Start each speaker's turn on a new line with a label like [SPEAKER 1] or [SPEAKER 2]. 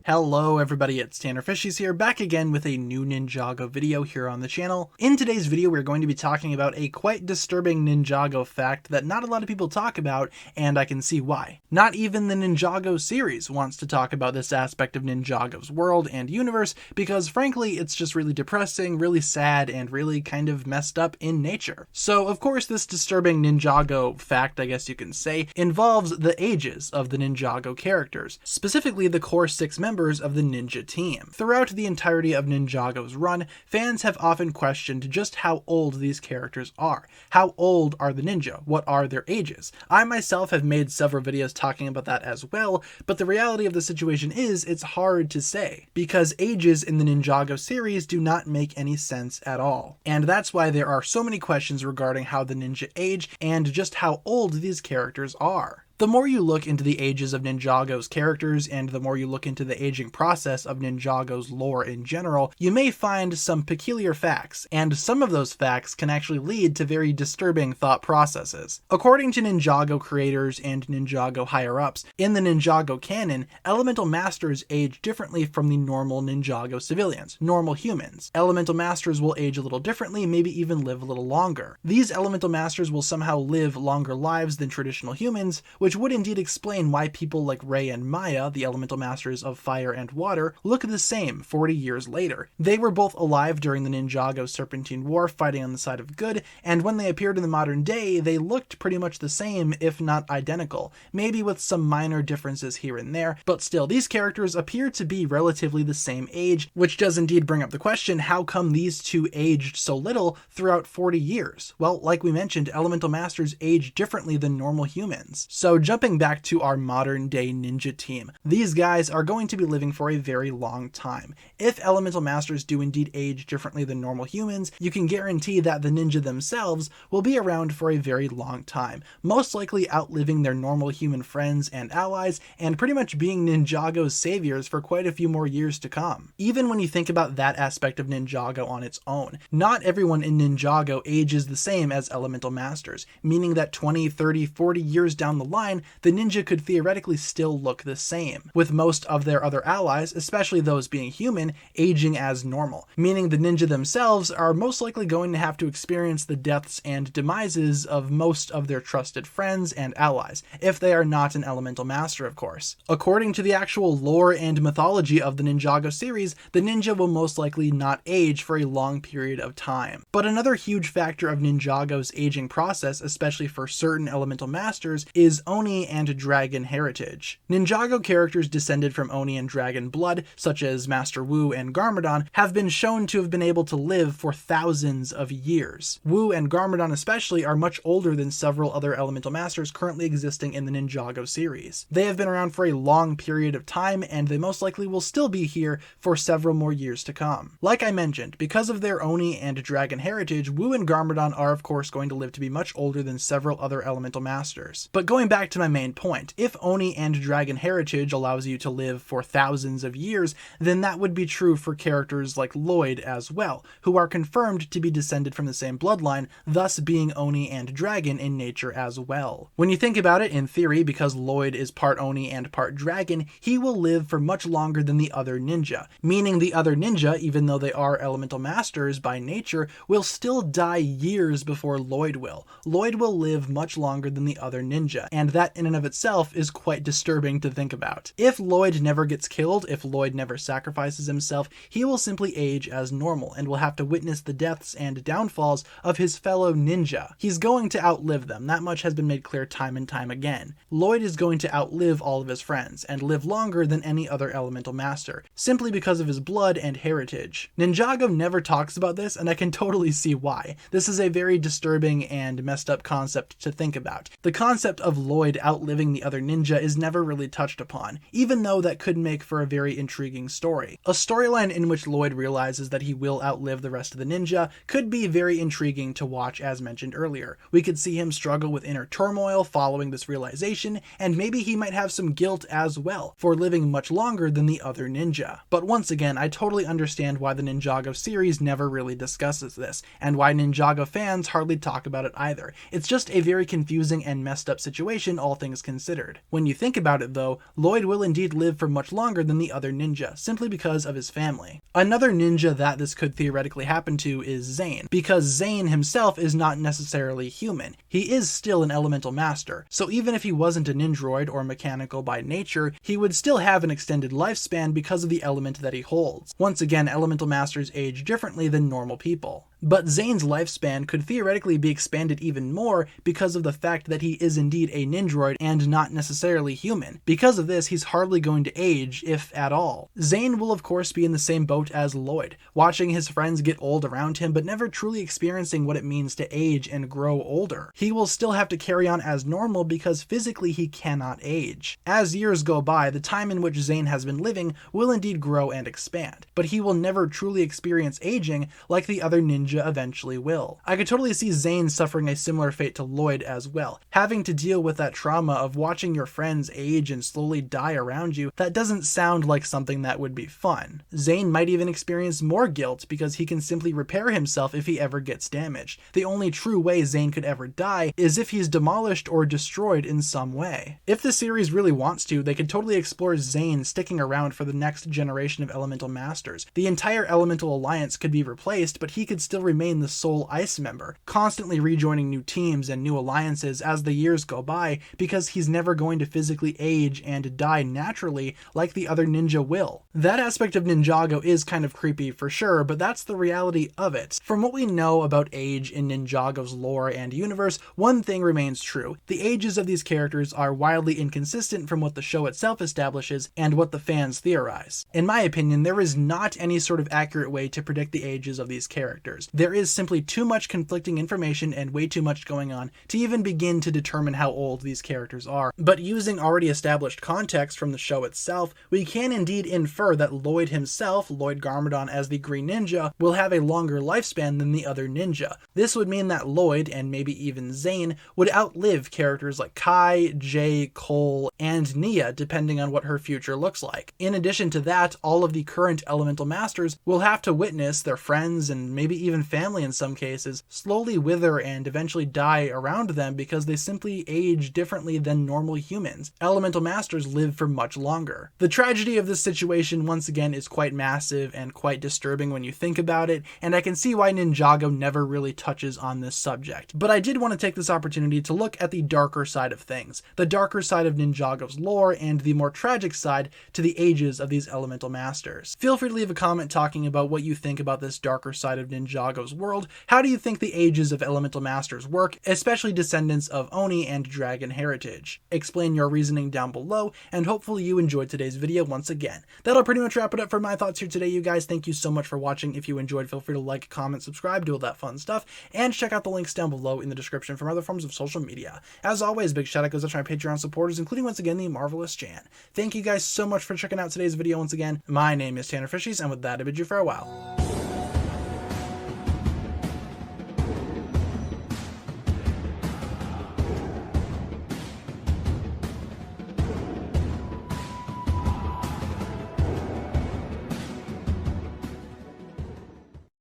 [SPEAKER 1] Hello everybody, it's TannerFishies here, back again with a new Ninjago video here on the channel. In today's video we're going to be talking about a quite disturbing Ninjago fact that not a lot of people talk about, and I can see why. Not even the Ninjago series wants to talk about this aspect of Ninjago's world and universe, because frankly it's just really depressing, really sad, and really kind of messed up in nature. So of course this disturbing Ninjago fact, I guess you can say, involves the ages of the Ninjago characters, specifically the core 6 members of the ninja team. Throughout the entirety of Ninjago's run, fans have often questioned just how old these characters are. How old are the ninja? What are their ages? I myself have made several videos talking about that as well, but the reality of the situation is it's hard to say, because ages in the Ninjago series do not make any sense at all. And that's why there are so many questions regarding how the ninja age and just how old these characters are. The more you look into the ages of Ninjago's characters and the more you look into the aging process of Ninjago's lore in general, you may find some peculiar facts, and some of those facts can actually lead to very disturbing thought processes. According to Ninjago creators and Ninjago higher-ups, in the Ninjago canon, Elemental Masters age differently from the normal Ninjago civilians, normal humans. Elemental Masters will age a little differently, maybe even live a little longer. These Elemental Masters will somehow live longer lives than traditional humans, which would indeed explain why people like Rei and Maya, the Elemental Masters of Fire and Water, look the same 40 years later. They were both alive during the Ninjago Serpentine War fighting on the side of good, and when they appeared in the modern day, they looked pretty much the same, if not identical, maybe with some minor differences here and there, but still, these characters appear to be relatively the same age, which does indeed bring up the question, how come these two aged so little throughout 40 years? Well, like we mentioned, Elemental Masters age differently than normal humans. So jumping back to our modern day ninja team, these guys are going to be living for a very long time. If Elemental Masters do indeed age differently than normal humans, you can guarantee that the ninja themselves will be around for a very long time, most likely outliving their normal human friends and allies, and pretty much being Ninjago's saviors for quite a few more years to come. Even when you think about that aspect of Ninjago on its own, not everyone in Ninjago ages the same as Elemental Masters, meaning that 20, 30, 40 years down the line, the ninja could theoretically still look the same, with most of their other allies, especially those being human, aging as normal, meaning the ninja themselves are most likely going to have to experience the deaths and demises of most of their trusted friends and allies, if they are not an Elemental Master, of course. According to the actual lore and mythology of the Ninjago series, the ninja will most likely not age for a long period of time. But another huge factor of Ninjago's aging process, especially for certain Elemental Masters, is Oni and Dragon Heritage. Ninjago characters descended from Oni and Dragon blood, such as Master Wu and Garmadon, have been shown to have been able to live for thousands of years. Wu and Garmadon especially are much older than several other Elemental Masters currently existing in the Ninjago series. They have been around for a long period of time, and they most likely will still be here for several more years to come. Like I mentioned, because of their Oni and Dragon heritage, Wu and Garmadon are of course going to live to be much older than several other Elemental Masters. But going back to my main point, if Oni and Dragon heritage allows you to live for thousands of years, then that would be true for characters like Lloyd as well, who are confirmed to be descended from the same bloodline, thus being Oni and Dragon in nature as well. When you think about it, in theory, because Lloyd is part Oni and part Dragon, he will live for much longer than the other ninja, meaning the other ninja, even though they are Elemental Masters by nature, will still die years before Lloyd will. Lloyd will live much longer than the other ninja, and that in and of itself is quite disturbing to think about. If Lloyd never gets killed, if Lloyd never sacrifices himself, he will simply age as normal and will have to witness the deaths and downfalls of his fellow ninja. He's going to outlive them, that much has been made clear time and time again. Lloyd is going to outlive all of his friends and live longer than any other Elemental Master, simply because of his blood and heritage. Ninjago never talks about this, and I can totally see why. This is a very disturbing and messed up concept to think about. The concept of Lloyd outliving the other ninja is never really touched upon, even though that could make for a very intriguing story. A storyline in which Lloyd realizes that he will outlive the rest of the ninja could be very intriguing to watch, as mentioned earlier. We could see him struggle with inner turmoil following this realization, and maybe he might have some guilt as well for living much longer than the other ninja. But once again, I totally understand why the Ninjago series never really discusses this, and why Ninjago fans hardly talk about it either. It's just a very confusing and messed up situation situation, all things considered. When you think about it though, Lloyd will indeed live for much longer than the other ninja, simply because of his family. Another ninja that this could theoretically happen to is Zayn, because Zayn himself is not necessarily human. He is still an elemental master, so even if he wasn't a ninjroid or mechanical by nature, he would still have an extended lifespan because of the element that he holds. Once again, elemental masters age differently than normal people. But Zayn's lifespan could theoretically be expanded even more because of the fact that he is indeed a ninjroid and not necessarily human. Because of this, he's hardly going to age, if at all. Zayn will of course be in the same boat as Lloyd, watching his friends get old around him but never truly experiencing what it means to age and grow older. He will still have to carry on as normal because physically he cannot age. As years go by, the time in which Zayn has been living will indeed grow and expand, but he will never truly experience aging like the other ninja eventually will. I could totally see Zayn suffering a similar fate to Lloyd as well, having to deal with that trauma of watching your friends age and slowly die around you. That doesn't sound like something that would be fun. Zayn might even experience more guilt because he can simply repair himself if he ever gets damaged. The only true way Zayn could ever die is if he's demolished or destroyed in some way. If the series really wants to, they could totally explore Zayn sticking around for the next generation of elemental masters. The entire elemental alliance could be replaced, but he could still remain the sole ice member, constantly rejoining new teams and new alliances as the years go by, because he's never going to physically age and die naturally like the other ninja will. That aspect of Ninjago is kind of creepy for sure, but that's the reality of it. From what we know about age in Ninjago's lore and universe, one thing remains true. The ages of these characters are wildly inconsistent from what the show itself establishes and what the fans theorize. In my opinion, there is not any sort of accurate way to predict the ages of these characters. There is simply too much conflicting information and way too much going on to even begin to determine how old these characters are. But using already established context from the show itself, we can indeed infer that Lloyd himself, Lloyd Garmadon as the Green Ninja, will have a longer lifespan than the other ninja. This would mean that Lloyd, and maybe even Zayn, would outlive characters like Kai, Jay, Cole, and Nia, depending on what her future looks like. In addition to that, all of the current elemental masters will have to witness their friends and maybe even family in some cases slowly wither and eventually die around them because they simply age differently than normal humans. Elemental masters live for much longer. The tragedy of this situation once again is quite massive and quite disturbing when you think about it, and I can see why Ninjago never really touches on this subject. But I did want to take this opportunity to look at the darker side of things, the darker side of Ninjago's lore and the more tragic side to the ages of these elemental masters. Feel free to leave a comment talking about what you think about this darker side of Ninjago's world. How do you think the ages of elemental masters work, especially descendants of Oni and Dragon Heritage? Explain your reasoning down below, and hopefully you enjoyed today's video once again. That'll pretty much wrap it up for my thoughts here today, you guys. Thank you so much for watching. If you enjoyed, feel free to like, comment, subscribe, do all that fun stuff, and check out the links down below in the description for other forms of social media. As always, big shout out goes out to my Patreon supporters, including once again the marvelous Jan. Thank you guys so much for checking out today's video once again. My name is TannerFishies, and with that I bid you farewell.